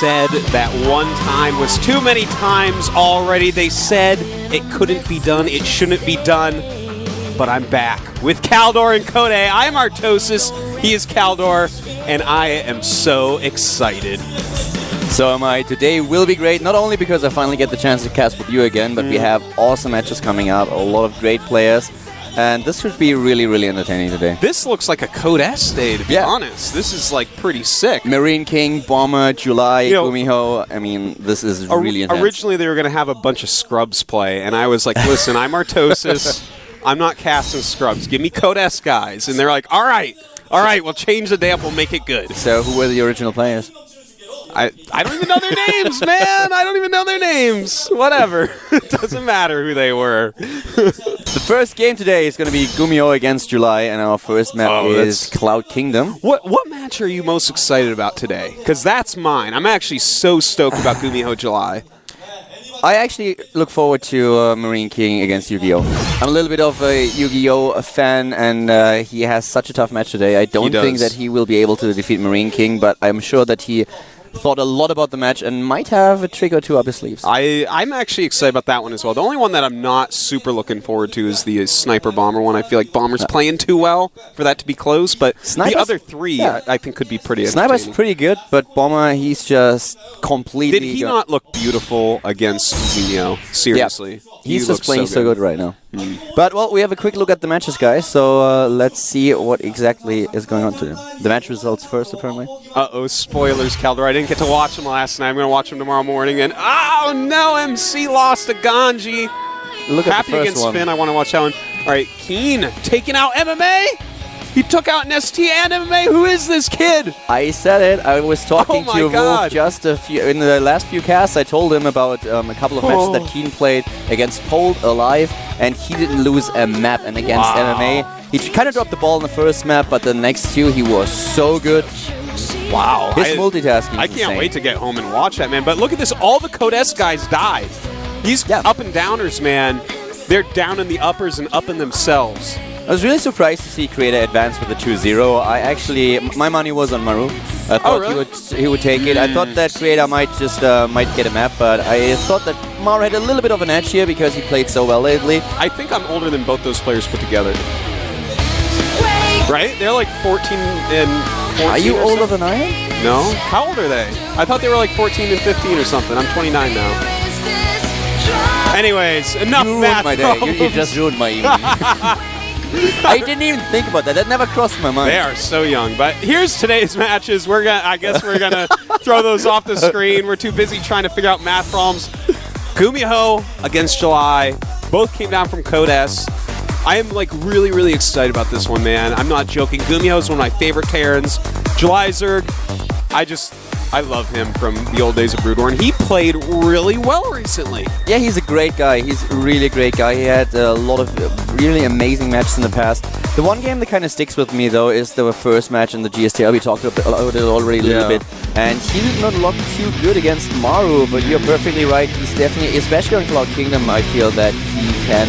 said that one time was too many times already. They said it couldn't be done, it shouldn't be done. But I'm back with Kaldor and Code. I'm Artosis, he is Kaldor, and I am so excited. So am I. Today will be great, not only because I finally get the chance to cast with you again, but we have awesome matches coming up, a lot of great players. And this should be really, really entertaining today. This looks like a Code S day, to be honest. This is like pretty sick. Marine King, Bomber, July, Gumiho. I mean, this is really intense. Originally, they were going to have a bunch of Scrubs play, and I was like, listen, I'm Artosis. I'm not casting Scrubs. Give me Code S guys. And they're like, all right, we'll change the day up. We'll make it good. So who were the original players? I don't even know their names, man. I don't even know their names. Whatever. It doesn't matter who they were. The first game today is going to be Gumiho against July, and our first map is Cloud Kingdom. What match are you most excited about today? Because that's mine. I'm actually so stoked about Gumiho July. I actually look forward to Marine King against Yu-Gi-Oh! I'm a little bit of a Yu-Gi-Oh! Fan, and he has such a tough match today. I don't think that he will be able to defeat Marine King, but I'm sure that he thought a lot about the match and might have a trick or two up his sleeves. I'm actually excited about that one as well. The only one that I'm not super looking forward to is the Sniper Bomber one. I feel like Bomber's playing too well for that to be close, but the other three I think could be pretty entertaining. Sniper's pretty good, but Bomber, he's just completely... Did he not look beautiful against Zinio? Seriously. Yeah. He's just playing so good right now. But, well, we have a quick look at the matches, guys, so let's see what exactly is going on today. The match results first, apparently. Uh-oh, spoilers, Kaldor. I didn't get to watch them last night. I'm going to watch them tomorrow morning, and oh, no, MC lost to Ganji. Look at Happy the first against one. Finn. I want to watch that one. All right, Keen taking out MMA. He took out an ST and MMA. Who is this kid? I said it. I was talking to Wolf just in the last few casts. I told him about a couple of matches that Keen played against Pold Alive, and he didn't lose a map. And against MMA, he kind of dropped the ball in the first map, but the next two he was so good. Wow. His multitasking I can't wait to get home and watch that, man. But look at this. All the Code S guys died. These up and downers, man, they're down in the uppers and up in themselves. I was really surprised to see Creator advance with the 2-0. I actually, my money was on Maru. I thought he would take it. I thought that Creator might just get a map, but I thought that Maru had a little bit of an edge here because he played so well lately. I think I'm older than both those players put together. Right? They're like 14 and 14. Are you older than I am? No. How old are they? I thought they were like 14 and 15 or something. I'm 29 now. Anyways, enough math my day. You just ruined my evening. I didn't even think about that. That never crossed my mind. They are so young. But here's today's matches. I guess we're gonna throw those off the screen. We're too busy trying to figure out math problems. Gumiho against July. Both came down from Code S. I am like really, really excited about this one, man. I'm not joking. Gumiho is one of my favorite Terrans. July Zerg, I love him from the old days of Brood War, and he played really well recently. Yeah, he's a great guy. He's a really great guy. He had a lot of really amazing matches in the past. The one game that kind of sticks with me, though, is the first match in the GSL. We talked about it already a little bit. And he did not look too good against Maru, but you're perfectly right. He's definitely, especially on Cloud Kingdom, I feel that he can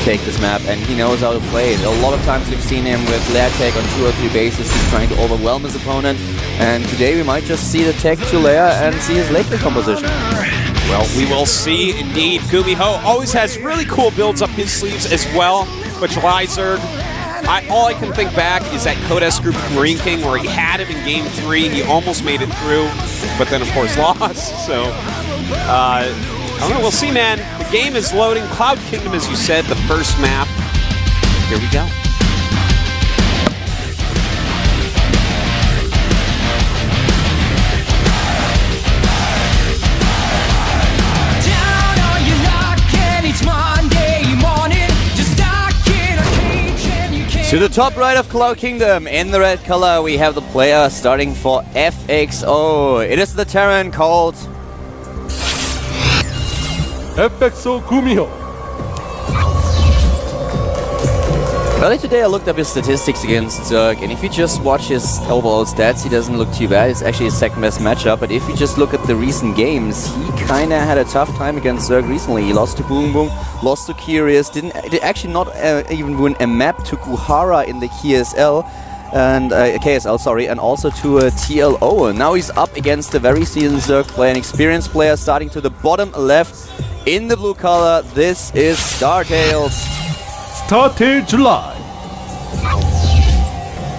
take this map, and he knows how to play it. A lot of times we've seen him with lair tech on 2 or 3 bases. He's trying to overwhelm his opponent, and today we might just see the tech to lair and see his late game composition. Well, we will see indeed. Gumiho always has really cool builds up his sleeves as well, but July Zerg, all I can think back is that Code S group Marine King where he had him in game 3. He almost made it through, but then of course lost. So, I don't know. We'll see, man. The game is loading. Cloud Kingdom, as you said, the first map. Here we go. To the top right of Cloud Kingdom, in the red color, we have the player starting for FXO. It is the Terran called FXO Gumiho. Earlier today I looked up his statistics against Zerg, and if you just watch his overall stats, he doesn't look too bad. It's actually his second best matchup, but if you just look at the recent games, he kinda had a tough time against Zerg recently. He lost to Boom Boom, lost to Curious, did actually not even win a map to Kuhara in the GSL, and KSL, sorry, and also to TLO. And now he's up against a very seasoned Zerg player, an experienced player, starting to the bottom left in the blue color. This is StarTales. StarTale July.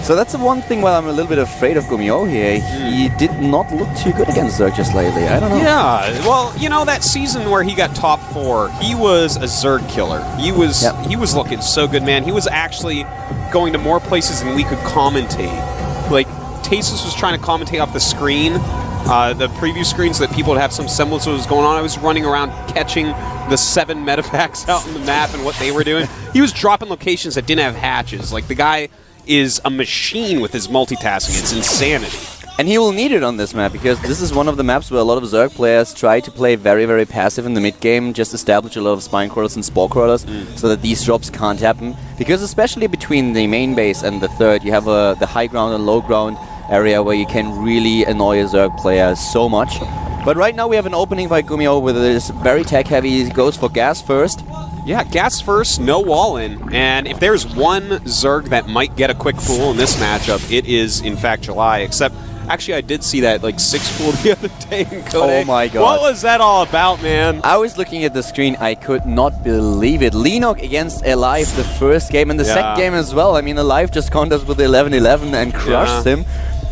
So that's the one thing where I'm a little bit afraid of Gumiho here. He did not look too good against Zerg just lately. I don't know. Yeah, well, you know, that season where he got top 4, he was a Zerg killer. He was looking so good, man. He was actually going to more places than we could commentate. Like, Tasus was trying to commentate off the screen, the preview screens, so that people would have some semblance of what was going on. I was running around catching the 7 metapacks out on the map and what they were doing. He was dropping locations that didn't have hatches. Like, the guy is a machine with his multitasking. It's insanity. And he will need it on this map, because this is one of the maps where a lot of Zerg players try to play very, very passive in the mid-game, just establish a lot of spine crawlers and spore crawlers, so that these drops can't happen. Because especially between the main base and the third, you have the high ground and low ground area where you can really annoy a Zerg player so much. But right now we have an opening by Gumiho with this very tech-heavy. He goes for gas first. Yeah, gas first, no wall in. And if there's one Zerg that might get a quick pool in this matchup, it is, in fact, July. Except, actually, I did see that, like, 6 pool the other day in Code. Oh my god. What was that all about, man? I was looking at the screen, I could not believe it. Lenok against Alive the first game, and the second game as well. I mean, Alive just countered with the 11-11 and crushed him.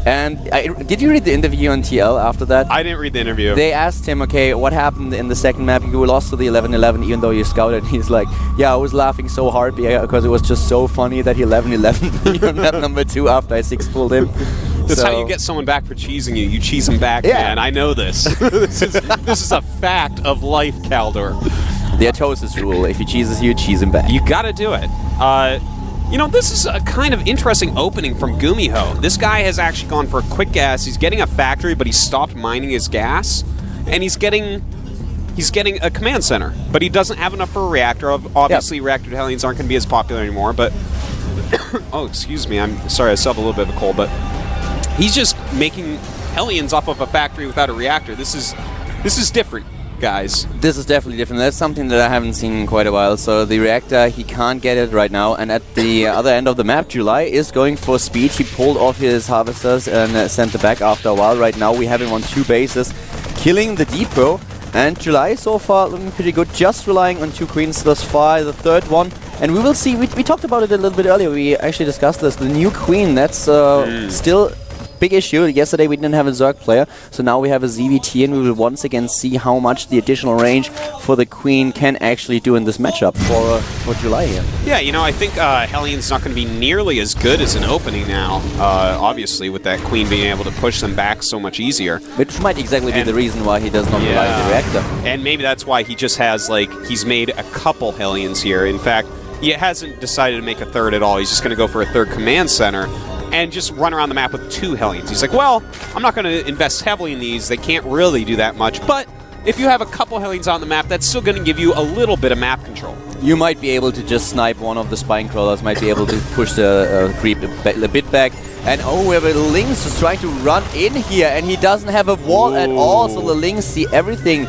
And did you read the interview on TL after that? I didn't read the interview. They asked him, okay, what happened in the second map? You lost to the 11-11 even though you scouted. And he's like, yeah, I was laughing so hard because it was just so funny that he 11-11 on map number 2 after I 6-pulled him. That's how you get someone back for cheesing you. You cheese them back, man. I know this. this is a fact of life, Kaldor. The Atosis rule. If he cheeses you, cheese him back. You gotta do it. You know, this is a kind of interesting opening from Gumiho. This guy has actually gone for a quick gas. He's getting a factory, but he stopped mining his gas. And he's getting a command center. But he doesn't have enough for a reactor. Obviously, reactor Hellions aren't going to be as popular anymore, but... oh, excuse me. I'm sorry, I still have a little bit of a cold, but... he's just making Hellions off of a factory without a reactor. This is different, guys. This is definitely different. That's something that I haven't seen in quite a while. So the reactor, he can't get it right now. And at the other end of the map, July is going for speed. He pulled off his harvesters and sent them back after a while. Right now we have him on 2 bases, killing the depot. And July so far looking pretty good, just relying on 2 queens thus far, the third one. And we will see, we talked about it a little bit earlier, we actually discussed this, the new queen, that's still big issue. Yesterday we didn't have a Zerg player, so now we have a ZVT, and we will once again see how much the additional range for the queen can actually do in this matchup for July here. Yeah, you know, I think Hellion's not going to be nearly as good as an opening now, obviously, with that queen being able to push them back so much easier. Which might exactly be the reason why he does not rely on the reactor. And maybe that's why he just has, like, he's made a couple Hellions here. In fact, he hasn't decided to make a third at all. He's just going to go for a third command center and just run around the map with 2 Hellions. He's like, well, I'm not going to invest heavily in these. They can't really do that much. But if you have a couple Hellions on the map, that's still going to give you a little bit of map control. You might be able to just snipe one of the spine crawlers, might be able to push the creep a bit back. And oh, we have a Lynx just trying to run in here, and he doesn't have a wall at all, so the Lynx see everything.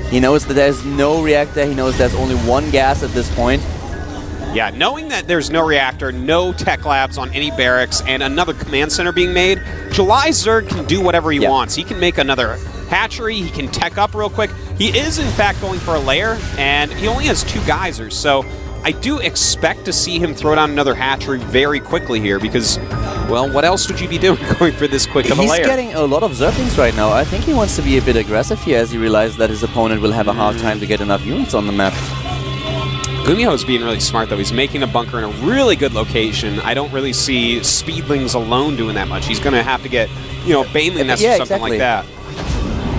He knows that there's no reactor, he knows there's only 1 gas at this point. Yeah, knowing that there's no reactor, no tech labs on any barracks, and another command center being made, July Zerg can do whatever he wants. He can make another hatchery, he can tech up real quick. He is, in fact, going for a lair, and he only has 2 geysers, so I do expect to see him throw down another hatchery very quickly here, because, well, what else would you be doing going for this quick of a lair? He's getting a lot of Zerglings right now. I think he wants to be a bit aggressive here, as he realizes that his opponent will have a hard time to get enough units on the map. Gumiho's being really smart, though. He's making a bunker in a really good location. I don't really see Speedlings alone doing that much. He's going to have to get, you know, Baneling Nest or something like that.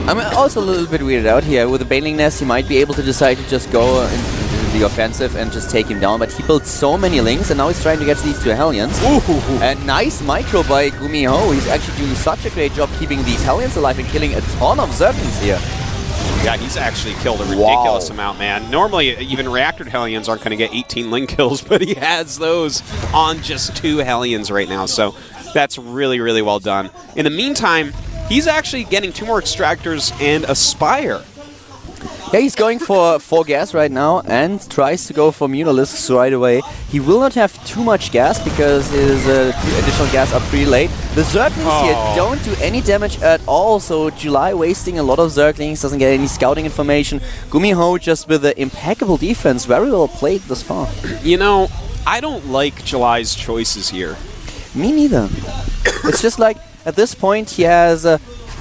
I'm also a little bit weirded out here. With the Baneling Nest, he might be able to decide to just go into the offensive and just take him down, but he built so many links, and now he's trying to get these 2 Hellions. And nice micro by Gumiho. He's actually doing such a great job keeping these Hellions alive and killing a ton of Zerglings here. Yeah, he's actually killed a ridiculous amount, man. Normally, even reactored Hellions aren't going to get 18 link kills, but he has those on just 2 Hellions right now, so that's really, really well done. In the meantime, he's actually getting 2 more extractors and a spire. Yeah, he's going for 4 gas right now and tries to go for Mutalisks right away. He will not have too much gas because his additional gas are pretty late. The Zerglings here don't do any damage at all, so July wasting a lot of Zerglings, doesn't get any scouting information. Gumiho just with an impeccable defense, very well played thus far. You know, I don't like July's choices here. Me neither. It's just like, at this point, he has...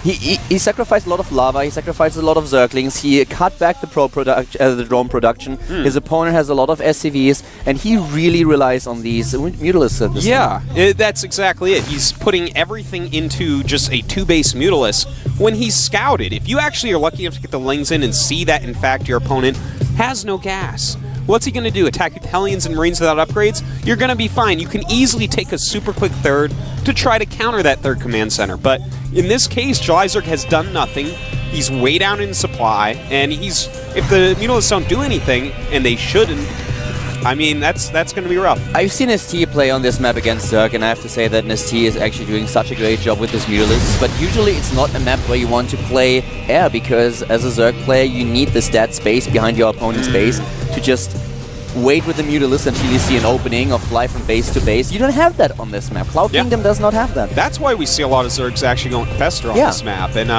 He sacrificed a lot of lava, he sacrificed a lot of Zerglings, he cut back the the drone production. His opponent has a lot of SCVs, and he really relies on these Mutalisks at this time. That's exactly it. He's putting everything into just a 2-base Mutalisk when he's scouted. If you actually are lucky enough to get the Lings in and see that, in fact, your opponent has no gas, what's he going to do? Attack with Hellions and Marines without upgrades? You're going to be fine. You can easily take a super quick third to try to counter that third command center. But in this case, Jalizerg has done nothing. He's way down in supply, and if the Mutalisks don't do anything, and they shouldn't, I mean, that's going to be rough. I've seen ST play on this map against Zerg, and I have to say that ST is actually doing such a great job with this Mutalisks, but usually it's not a map where you want to play air, because as a Zerg player, you need the stat space behind your opponent's base to just wait with the Mutalisks until you see an opening or fly from base to base. You don't have that on this map. Cloud Kingdom does not have that. That's why we see a lot of Zergs actually going Fester on this map. And,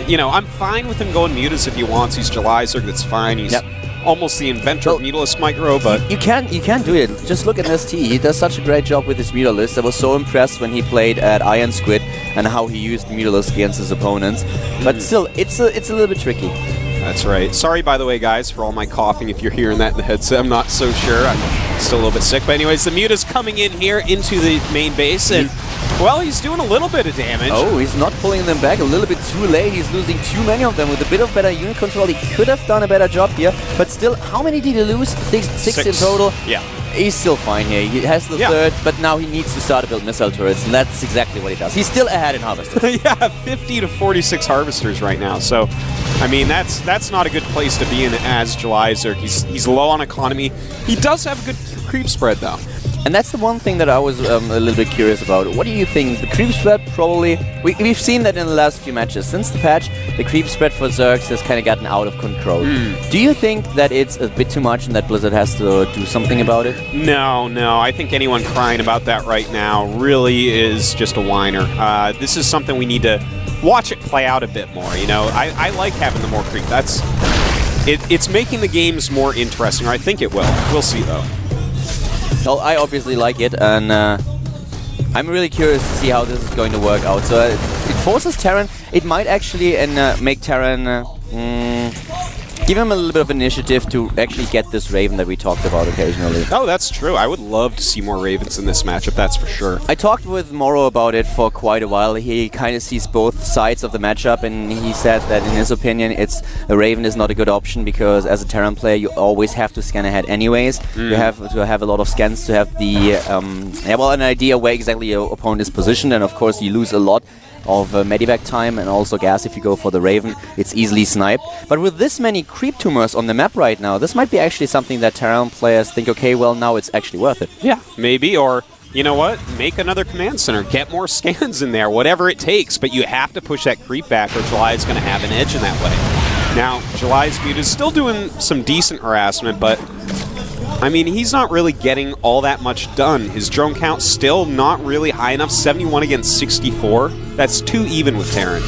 you know, I'm fine with him going Mutas if he wants. He's Jalizerg, that's fine. He's almost the inventor of Mutalisk Micro, but... You can't do it. Just look at ST. He does such a great job with his Mutalisk. I was so impressed when he played at Iron Squid and how he used Mutalisk against his opponents. But still, it's a little bit tricky. That's right. Sorry, by the way, guys, for all my coughing. If you're hearing that in the headset, I'm not so sure. I'm still a little bit sick. But anyways, the Muta's coming in here into the main base, and, well, he's doing a little bit of damage. Oh, he's not pulling them back. A little bit too late. He's losing too many of them. With a bit of better unit control, he could have done a better job here. But still, how many did he lose? Six in total? Yeah. He's still fine here. He has the third, but now he needs to start to build missile turrets, and that's exactly what he does. He's still ahead in Harvesters. Yeah, 50 to 46 Harvesters right now. So, I mean, that's not a good place to be in as Jalizerg. He's low on economy. He does have a good creep spread, though. And that's the one thing that I was a little bit curious about. What do you think? The creep spread probably... We've seen that in the last few matches. Since the patch, the creep spread for Zergs has kind of gotten out of control. Do you think that it's a bit too much and that Blizzard has to do something about it? No. I think anyone crying about that right now really is just a whiner. This is something we need to watch it play out a bit more. You know, I like having the more creep. It's making the games more interesting, or I think it will. We'll see, though. Well, I obviously like it, and I'm really curious to see how this is going to work out. So it forces Terran. It might actually make Terran give him a little bit of initiative to actually get this Raven that we talked about occasionally. Oh, that's true. I would love to see more Ravens in this matchup, that's for sure. I talked with Moro about it for quite a while. He kind of sees both sides of the matchup, and he said that in his opinion, a Raven is not a good option because as a Terran player, you always have to scan ahead anyways. You have to have a lot of scans to have the an idea where exactly your opponent is positioned, and of course you lose a lot of medivac time and also gas if you go for the Raven. It's easily sniped. But with this many creep tumors on the map right now, this might be actually something that Terran players think, okay, well, now it's actually worth it. Yeah, maybe, or you know what? Make another command center. Get more scans in there, whatever it takes. But you have to push that creep back or July is going to have an edge in that way. Now, July's Mute is still doing some decent harassment, but I mean, he's not really getting all that much done. His drone count's still not really high enough. 71 against 64. That's too even with Terran.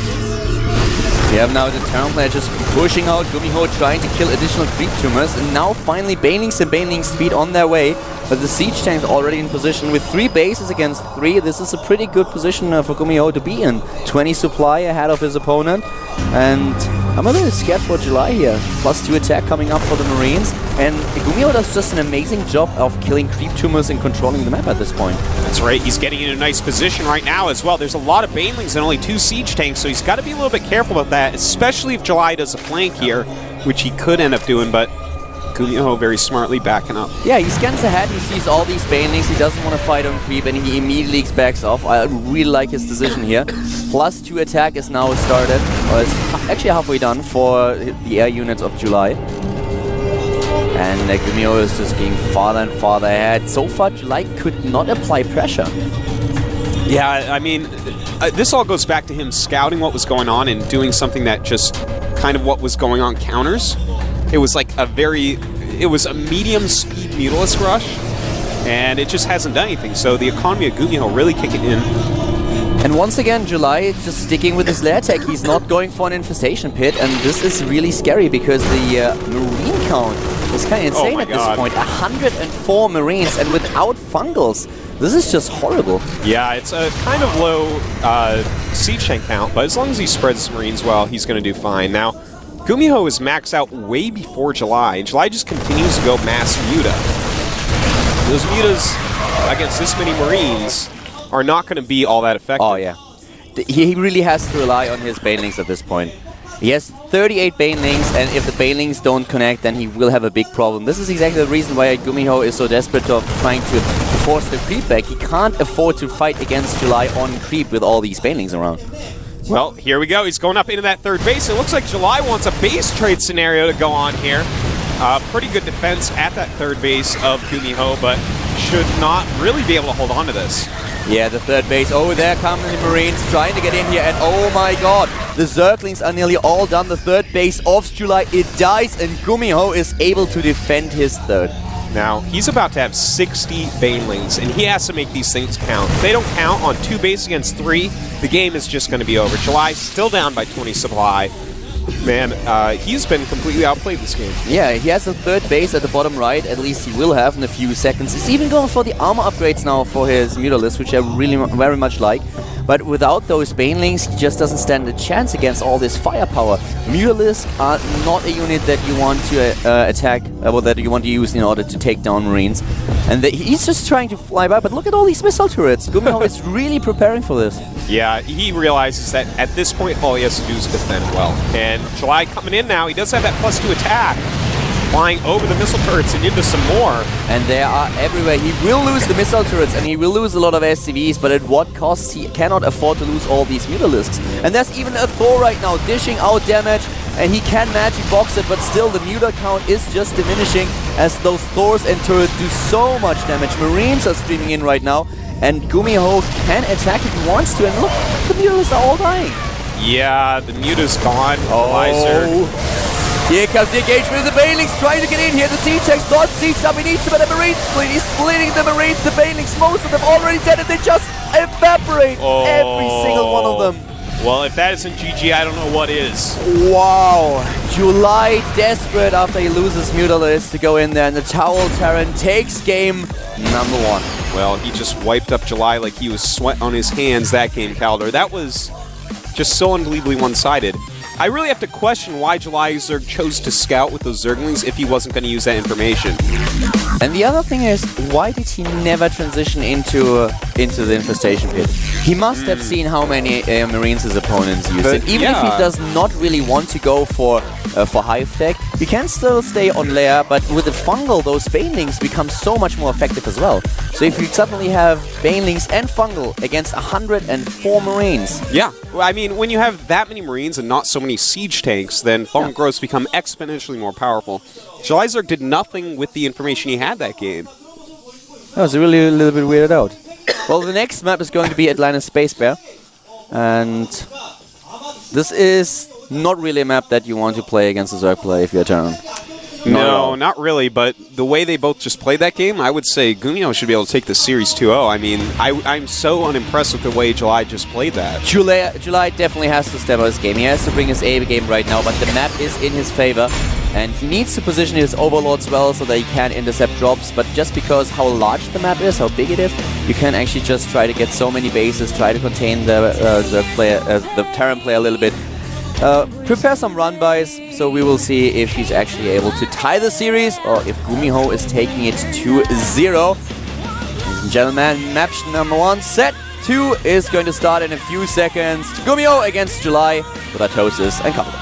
We have now the Terran player just pushing out Gumiho, trying to kill additional creep tumors, and now finally Banelings and Baneling speed on their way. But the siege tank's already in position with 3 bases against 3. This is a pretty good position for Gumiho to be in. 20 supply ahead of his opponent, and I'm a little scared for July here. +2 attack coming up for the Marines, and Gumiho does just an amazing job of killing creep tumors and controlling the map at this point. That's right, he's getting in a nice position right now as well. There's a lot of Banelings and only 2 siege tanks, so he's got to be a little bit careful about that, especially if July does a flank here, which he could end up doing, but Gumiho very smartly backing up. Yeah, he scans ahead, he sees all these Banelings, he doesn't want to fight on creep, and he immediately backs off. I really like his decision here. +2 attack is now started, or it's actually halfway done for the air units of July. And Gumiho is just getting farther and farther ahead. So far, July could not apply pressure. Yeah, I mean, this all goes back to him scouting what was going on and doing something that just kind of what was going on counters. it was like it was a medium speed Mutalisk rush, and it just hasn't done anything. So the economy of Gumiho really kicking in. And once again, July is just sticking with his lair tech. He's not going for an infestation pit, and this is really scary because the marine count is kind of insane at this point. 104 marines, and without fungals. This is just horrible. Yeah, it's a kind of low siege tank count, but as long as he spreads his marines well, he's going to do fine. Now, Gumiho is maxed out way before July, and July just continues to go mass Muta. Those Mutas against this many marines are not going to be all that effective. Oh, yeah. He really has to rely on his Banelings at this point. He has 38 Banelings, and if the Banelings don't connect, then he will have a big problem. This is exactly the reason why Gumiho is so desperate of trying to force the creep back. He can't afford to fight against July on creep with all these Banelings around. Well, here we go. He's going up into that third base. It looks like July wants a base trade scenario to go on here. Pretty good defense at that third base of Gumiho, but should not really be able to hold on to this. Yeah, the third base. Oh, there come the Marines trying to get in here, and oh my god, the Zerglings are nearly all done. The third base of July, it dies, and Gumiho is able to defend his third. Now, he's about to have 60 Banelings, and he has to make these things count. If they don't count on 2 bases against 3, the game is just going to be over. July still down by 20 supply. Man, he's been completely outplayed this game. Yeah, he has a third base at the bottom right, at least he will have in a few seconds. He's even going for the armor upgrades now for his Mutalisk, which I really very much like. But without those Banelings, he just doesn't stand a chance against all this firepower. Mutalisk are not a unit that you want to attack, or that you want to use in order to take down Marines. And he's just trying to fly by, but look at all these missile turrets. Gumiho is really preparing for this. Yeah, he realizes that at this point, all he has to do is defend well. And July coming in now, he does have that +2 attack. Flying over the missile turrets and into some more. And they are everywhere. He will lose the missile turrets and he will lose a lot of SCVs, but at what cost? He cannot afford to lose all these Mutalisks. And there's even a Thor right now dishing out damage, and he can magic box it, but still the Muta count is just diminishing as those Thors and turrets do so much damage. Marines are streaming in right now, and Gumiho can attack if he wants to, and look, the Mutalisks are all dying. Yeah, the Muta's gone. Oh. Here comes the engagement of the Banelings trying to get in here. The T-Tech's not sieged up. He needs some of the Marines split. He's splitting the Marines. The Banelings, most of them already dead, and they just evaporate. Every single one of them. Well, if that isn't GG, I don't know what is. Wow. July desperate after he loses Mutalisk to go in there, and the Towel Terran takes game number 1. Well, he just wiped up July like he was sweat on his hands that game, Calder. That was just so unbelievably one-sided. I really have to question why July Zerg chose to scout with those Zerglings if he wasn't going to use that information. And the other thing is, why did he never transition into the infestation pit? He must have seen how many Marines his opponents use. And even if he does not really want to go for Hive Tech, he can still stay on lair, but with the Fungal, those Banelings become so much more effective as well. So if you suddenly have Banelings and Fungal against 104 Marines. Yeah, well, I mean, when you have that many Marines and not so many siege tanks, then Fungal growths become exponentially more powerful. July Zerg did nothing with the information he had that game. I was really a little bit weirded out. Well, the next map is going to be Atlantis Space Bear. And this is not really a map that you want to play against a Zerg player if you're a Terran. No, not really, but the way they both just played that game, I would say Gumiho should be able to take the series 2-0. I mean, I'm so unimpressed with the way July just played that. July definitely has to step up his game. He has to bring his A game right now, but the map is in his favor. And he needs to position his Overlords well so that he can intercept drops, but just because how large the map is, how big it is, you can actually just try to get so many bases, try to contain the Zerg player, the Terran player a little bit. Prepare some run-bys, so we will see if he's actually able to tie the series or if Gumiho is taking it 2-0. Ladies and gentlemen, match number 1, set 2 is going to start in a few seconds. Gumiho against July with Atosis and Calder.